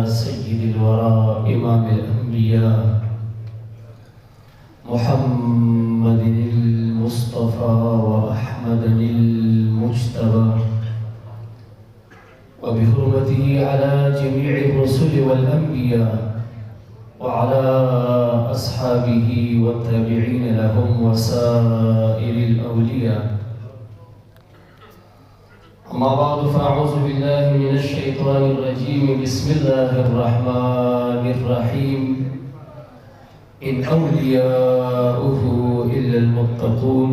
سيد الورى إمام الأنبياء محمد المصطفى وأحمد المجتبى وبحرمته على جميع الرسل والأنبياء وعلى أصحابه والتابعين لهم وسائر الأولياء. أما بعد فأعوذ بالله من الشيطان الرجيم. بسم الله الرحمن الرحيم. إن أولياؤه إلا المتقون.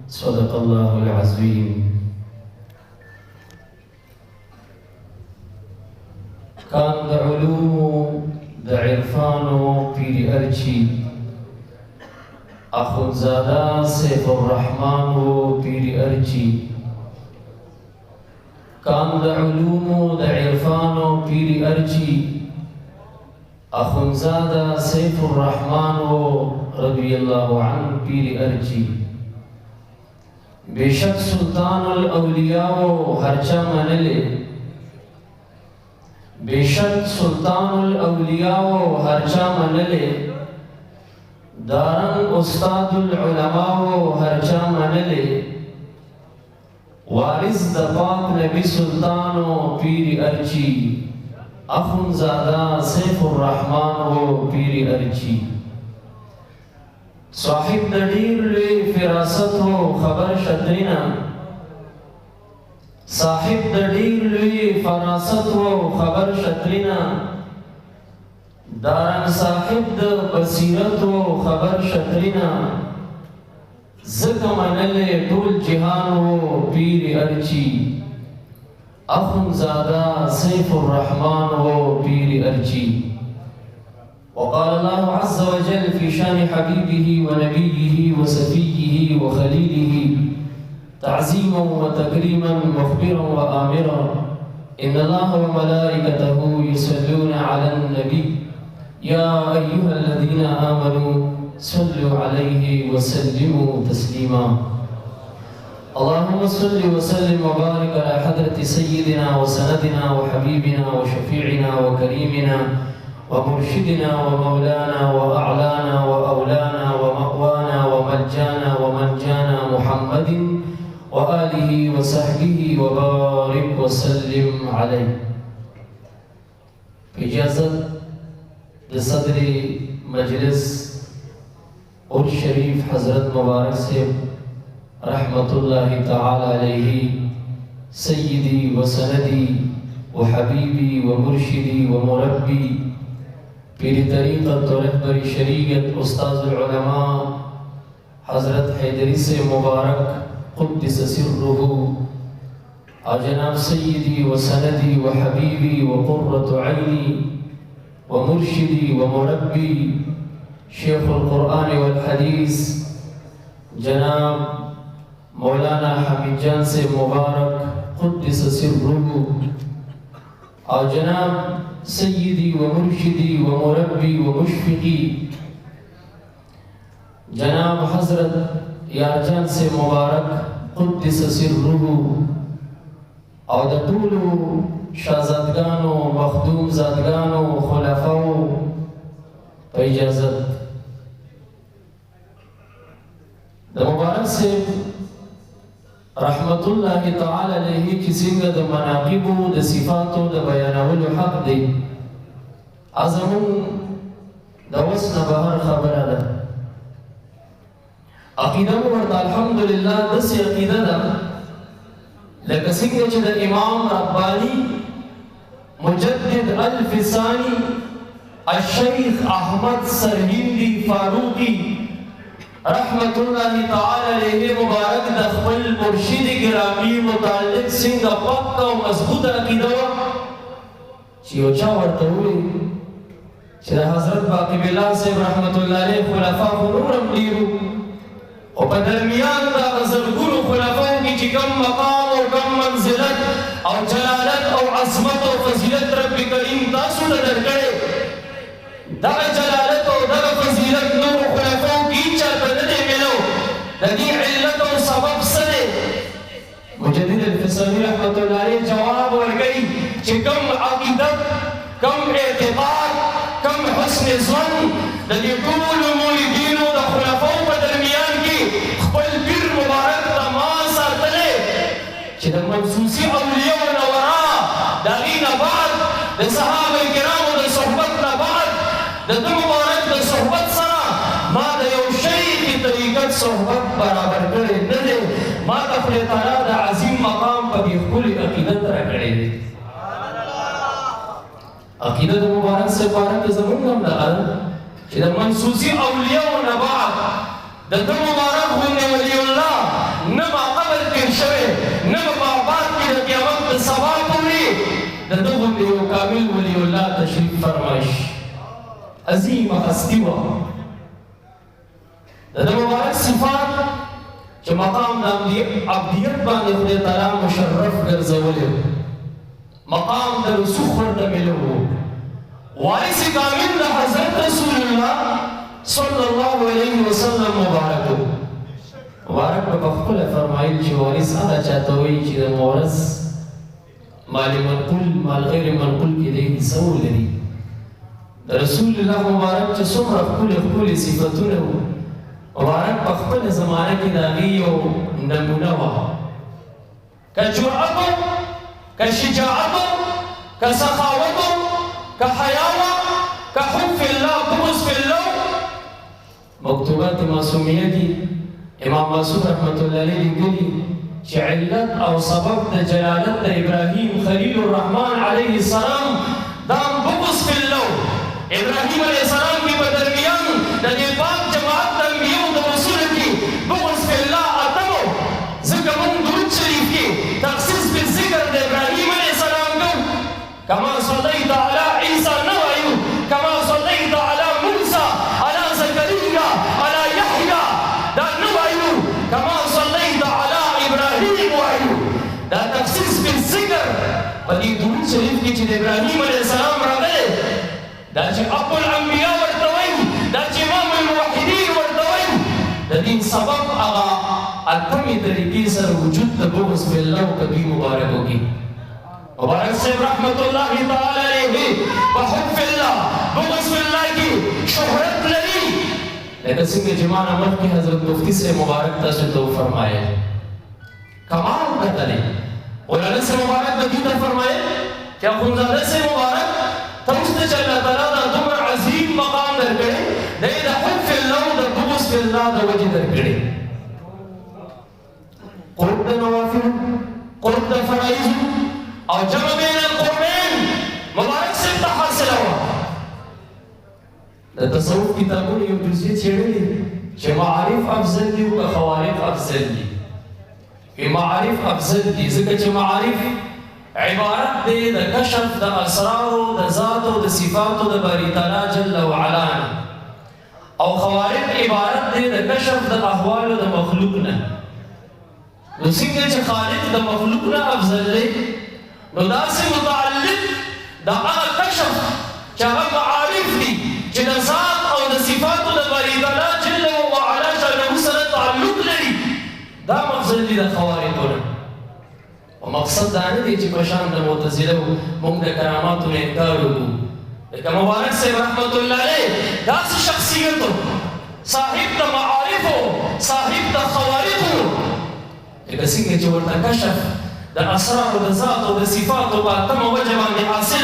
صدق الله العظيم. كان دا علوم دا عرفانو پیر ارچی اخونزادا سیف الرحمن و پیر ارچی کان دا علوم دا عرفانو پیر ارچی اخونزادا سیف الرحمن و رضی اللہ عنہ پیر ارچی بیشک سلطان الاولیاء ہرچا منلے بیشک سلطان الاولیاء ہرچا منلے دارن استاد العلماء ہرچا منلے وارث د پاک نبی سلطان و پیر ارچی اخونزادہ سیف الرحمن و پیر ارچی صاحب دیر لے فراست و خبر شدرینا صاحب دیر لوی فراست و خبر شترینا دارن صاحب د بصیرت و خبر شترینا زکا منل طول جہان و پیر ارچی اخونزادہ سیف الرحمن و پیر ارچی. وقال الله عز وجل في شان حبيبه ونبيه وسفيه وخليله تعظيما وتكريما مخبرا وآمرا إن الله وملائكته يصلون على النبي يا أيها الذين آمنوا صلوا عليه وسلموا تسليما. اللهم صل وسلم وبارك على حضرة سيدنا وسندنا وحبيبنا وشفيعنا وكريمنا ومرشدنا ومولانا وأعلانا وأولانا ومأوانا وملجانا ومنجانا محمد وآله وصحبه وبارك وسلم عليه. اجازت صدر مجلس اور شریف حضرت مبارک سے رحمت اللہ تعالی علیہ سیدی و سندی و حبیبی و مرشدی و مربی پیر طریقت و رہبر شریعت استاذ العلماء حضرت حیدری سے مبارک قدس سره جناب سيدي وسندي وحبيبي وقرة عيني ومرشدي ومربي شيخ القرآن والحديث جناب مولانا حمید جان سے مبارک قدس سره جناب سيدي ومرشدي ومربي ومشفقي جناب حضرت یارجان سے مبارک قدس سره او د ټولو شاهزادګانو مخدوم زادګانو خلفاو په اجازت د مبارک سے رحمت الله تعالی علیه چې څنګه د مناقب د صفاتو د بیانولو حق دی ازمون د وسنه بهر خبره ده عقیدہ ورته الحمدللہ دسی عقیدہ دا لکه څنګه چې د امام ربانی مجدد الفسانی الشیخ احمد سرهندی فاروقی رحمت الله تعالی علیہ مبارک د خپل مرشد گرامی متعلق څنګه پاک او مضبوط عقیدہ چې یو چا ورته وایي چې حضرت باقی بالله صاحب رحمت الله علیہ خلفاء نورم ډیرو او په درمیان دا غزرګونو خلفاو کې چې کم مقام او کم منزلت او جلالت او عظمت او فضیلت رب کریم تاسو ته درکړې دغه جلالت او دغه فضیلت نور خلفاو کې چاته نه دی ملو د دې علت او سبب څه دی؟ مجدد الفسانی رحمت الله علیه جواب ورکړي چې کم عقیدت کم اعتقاد کم حسن ظن د دې ټولو مولیدینو د خلفاو په درمیان کې خپل پیر مبارک ته ما ساتلی چې د منسوسي اولیاو نه ورا د هغې نه بعد د صحابه کرامو د صحبت نه بعد د ده مبارک د صحبت سره ما د یو شیخ طریقت صحبت برابر کړی نه دی ما ته خدای تعالی د عظیم مقام په دې ښکلې عقیدت راکړی دی عقیده د مبارک صاحب باره کې زمونږ هم دغه ده چې د منسوسي اولیاو نه بعد د ده مبارک غوندې ولی الله نه به قبر تېر شوی نه به په آباد کې د قیامت د سبا پورې د ده غوندې یو کامل ولی الله تشریف فرمایش عظیمه هستي وه د ده مبارک صفات چې مقام د عبدیت باندې خدای تعالی مشرف ګرځولی مقام د رسوخ ورته میلو وارث کامل د حضرت رسول الله صلی الله علیه وسلم مبارک په خپله فرمایل چې وارث هغه چاته وایي چې د مورث مال منقول مال غیر منقول کې دی حصه ولري د رسول الله مبارک چې څومره ښکلې صفتونه وو مبارک په خپله زمانه کې د هغې یو نمونه وه که جرأت كشجاعة كسخاوة كحياوة كحب في الله بغض في الله مكتوبات معصومية دي امام معصوم رحمة الله عليه لیکلي چې علت او سبب د جلالت د ابراهیم خلیل الرحمن علیه السلام دا بغض في الله ابراهیم علیه السلام کې په درمیان د دې پاک جماعت د انبیاء د رسول کې بغض في الله اتمو ځکه موږ درود شریف کې تخصیص بالذکر د ابراهیم علیه السلام کو كما صليت على عيسى نوعي كما صليت على موسى على زكريا على يحيى دا نوعي كما صليت على ابراهيم وعي دا تخصيص بالذكر بدي درود شريف کې چې ابراهيم عليه السلام راغلی دا چې ابو الانبياء ورته وایي دا چې امام الموحدين ورته وایي د دې سبب هغه اتمې طریقې سره وجود د بغض فی الله کبیر مبارک وکړي مبارک صاحب رحمت الله تعالی علیه په حب فی الله بغض فی الله کې شهرت لري لکه څنګه چې ما نه مخکې حضرت مفتی صاحب مبارک تاسو ته وفرمایل کمال کتلی مولانا صاحب مبارک د دې ته فرمایل چې اخوندزاده صاحب مبارک تاسو ته چې الله تعالی دا دومره عظیم مقام درکړی دی د حب فی الله د بغض فی الله د وجې درکړی قرب د نوافل قرب د فرایض او جمع بین القربین مبارک صاحب ته حاصله وه د تصوف کتابونه یو جزیه څېړلې چې معارف افضل دي او که خوارق افضل دي معارف افضل دي ځکه چې معارف عبارت دی د کشف د اسرارو د ذاتو د صفاتو د باری تعالی جل وعلا او خوارق عبارت دی د کشف د احوالو د مخلوق نه نو څنګه چې خالق د مخلوق نه افضل دی نو داسې متعلق د هغه کشف چې هغه معارف دي چې د ذات او د صفاتو د باری تعالی جل وعلا شانه سره تعلق لري دا مقصد دی د خوارقو نه او مقصد دا نه دی چې په شان د معتزله موږ د کراماتو نه انکار وکړو لکه مبارک صاحب رحمت الله علیه داسې شخصیت صاحب د معارفو صاحب د خوارقو لکه څنګه چې ورته کشف د اسرار د ذات او د صفاتو په اتمه وجه باندې حاصل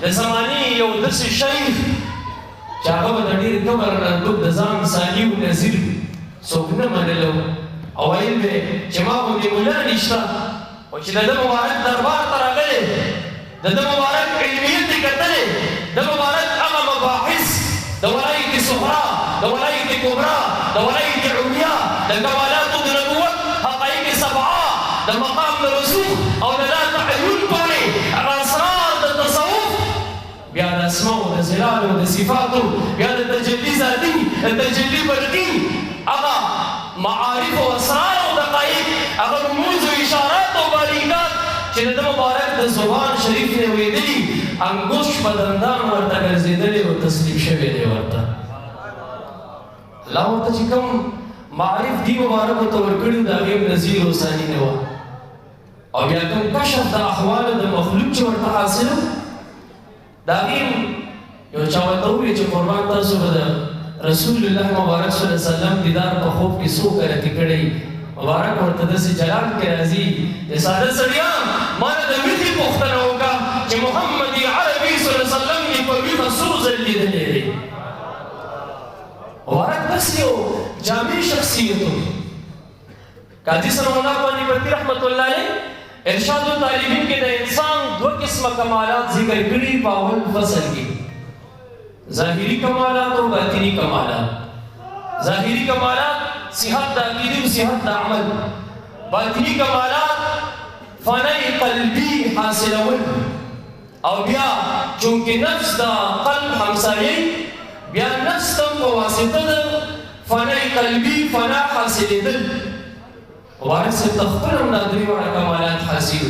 د زمانې یو داسې شیخ چې هغه به د ډېر کبر نه د ځان ثاني و نظیر څوک نه منلو او ویل به چې ما غوندې ملا نشته او چې د ده مبارک دربار ته راغلی د ده مبارک علمیت یې کتلی د مبارک هغه مباحث د ولایت صغرا د ولایت کبرا د ولایت علیا د کمالاتو د نبوت حقایق سبعه د مقام د رسوخ او د لا تعین پورې هغه اسرار د تصوف بیا د اسماء د ظلالو د صفاتو بیا د تجلی ذاتي د تجلی برقي هغه معارف او اسرار او دقایق هغه رموز او اشارات او باریکات چې د مبارک د زبان شریف نه ویدلي انګوش په دندان ورته ګرځېدلی او تسلیم شوی دی ورته الله ورته چې کوم معارف دی مبارکو ته ورکړي د هغې نظیر او ثاني نه وه او بیا کوم کشف د احوالو د مخلوق چې ورته حاصل دا غیم یو چا ورته وویل چې قربان تاسو به د رسول الله مبارک صلی الله علیه وسلم دیدار په خوب کې څو کرتې کړی مبارک ورته داسې جلال کې راځي چې ساده سړیا ما نه د ویښې پوښتنه وکړه چې محمد عربي صلی الله علیه وسلم یې په ویښه څو ځل لیدلی دی مبارک داسې یو جامع شخصیت و قاضي صلی الله علیه رحمت الله علیه ارشاد الطالبین کې د انسان دو قسمه کمالات ذکر کړي په اول فصل کې ظاهری کمالات او باطنی کمالات ظاهری کمالات صحت د عقیده او صحت د عمل باطنی کمالات فنای قلبی حاصلول او بیا چونکه نفس د قلب همسایه بیا نفس تم په واسطه د فنای قلبی فنا حاصلېدل مبارک صاحب د خپل هم دا درې واړه کمالات حاصل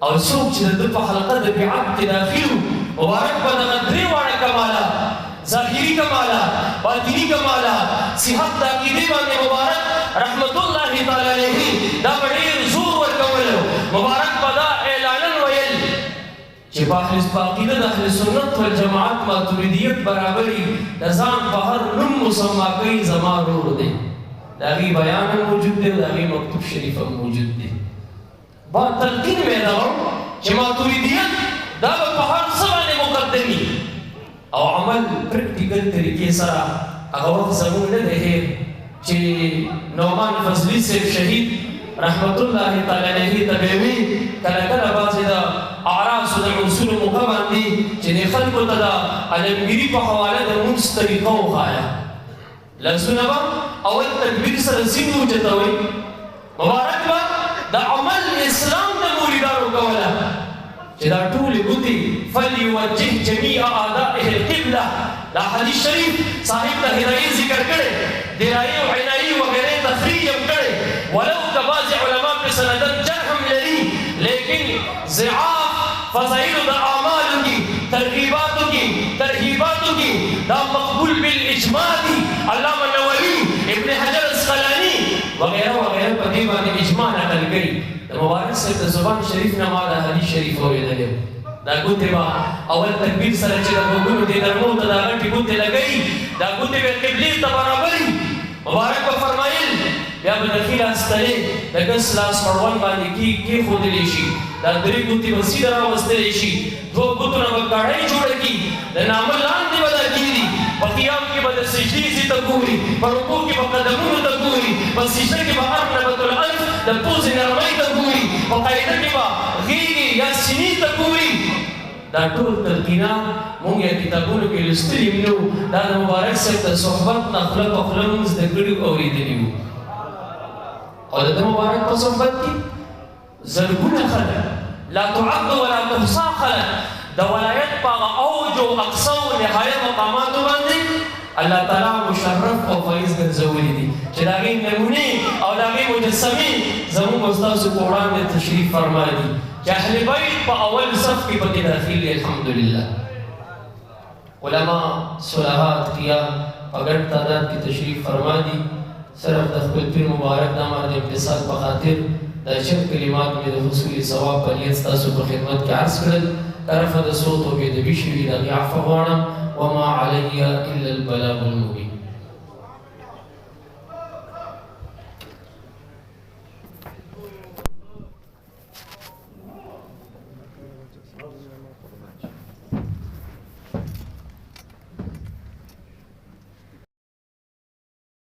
او څوک چې د په حلقه د بیعت کې داخل مبارک په دغه درې واړه کمالات ظاهري کمالات باطني کمالات صحت د عقیدې باندې مبارک رحمت الله تعالی علیه دا په ډېر زور ورکولو مبارک په دا اعلان ویل چې په عقیده د اهل سنت والجماعت ماتریدیت برابري د ځان په هر نوم مسما کوي زما ورور دی د هغې بیان هم موجود دی او د هغې مکتوب شریف هم موجود دی با تلقین مې دغه چې ماتریدیت دا به په هر څه باندې مقدمي او عمل پریکټیکل طریقې سره هغه وخت زموږ نه دی هېر چې نعمان فضلي صاحب شهید رحمت الله تعالی علیه ته به وي کله کله بعضې د اعراضو د عنصرو موقع باندې چې د خلکو ته د علمګیري په حواله د مونځ طریقه وښایه لاسونه به اول تکبیر سره سیند اوچتوئ مبارک به د عمل اسلام د موریدانو کوله چې دا ټولې ګوتې فلیوجه جمیع اعدائه القبله دا حدیث شریف صاحب د هدایي ذکر کړی درایي او عنایي وغیرې تخریج هم کړی ولو که بعضې علما پرې سندن جرح هم لري لیکن ضعاف فضایلو د اعمالو کې ترغیباتو کې ترهیباتو کې دا مقبول بالاجماع دي علامه نووي ابن حجر اسقلاني وغیره وغیره په دې باندې اجماع نقل کړي د مبارک صاحب د زبان شریف نه ما د حدیث شریف اورېدلی دا ګوتې به اول تکبیر سره چې د غوږونو دې نرمو ته دا غټې ګوتې لګوي دا ګوتې به قبلې ته برابري مبارک به فرمایل بیا به د ښي لاس تلې د ګس لاس مړوند باندې کېښودلی شي دا درې ګوتې به سیده راوستلی شي دوه ګوتونه به کاڼۍ جوړه کړي د نامه لاندې به دا کېږي په قیام کې به د سجدې ځي ته ګوري په رکوع کې به قدمونو ته ګوري په سجده کې به ارنبة الانف د پوزې نرمۍ ته ګوري په قاعده کې به غېږې یا سینې ته ګوري دا ټول تلقینات مونږ یا کتابونو کې لوستلي هم نه وو دا د مبارک صاحب د صحبت نه خوله په خوله مونږ زده کړي او اورېدلي وو او د مبارک په صحبت کې زرګونه خلک لا تعد ولا تحصى خلک د ولایت په هغه اوج او اقصا او نهایه مقاماتو باندې الله تعالی مشرف او فیض ګرځولي دي چې د هغې نمونې او د هغې مجسمې زموږ او ستاسو په وړاندې تشریف فرمایي دي چې اهل بیت په اول صف کې پکې داخل دي الحمدلله علما صلحات قیام په ګډ تعداد کې تشریف فرما دي صرف د خپل پیر مبارک نامه د امتصال په خاطر دا چند کلمات مې د حصول ثواب په نیت ستاسو په خدمت کې عرض کړل طرفه د صوت او بېادبي شوي د هغې عفو غواړم وما علی الا البلاغ المبین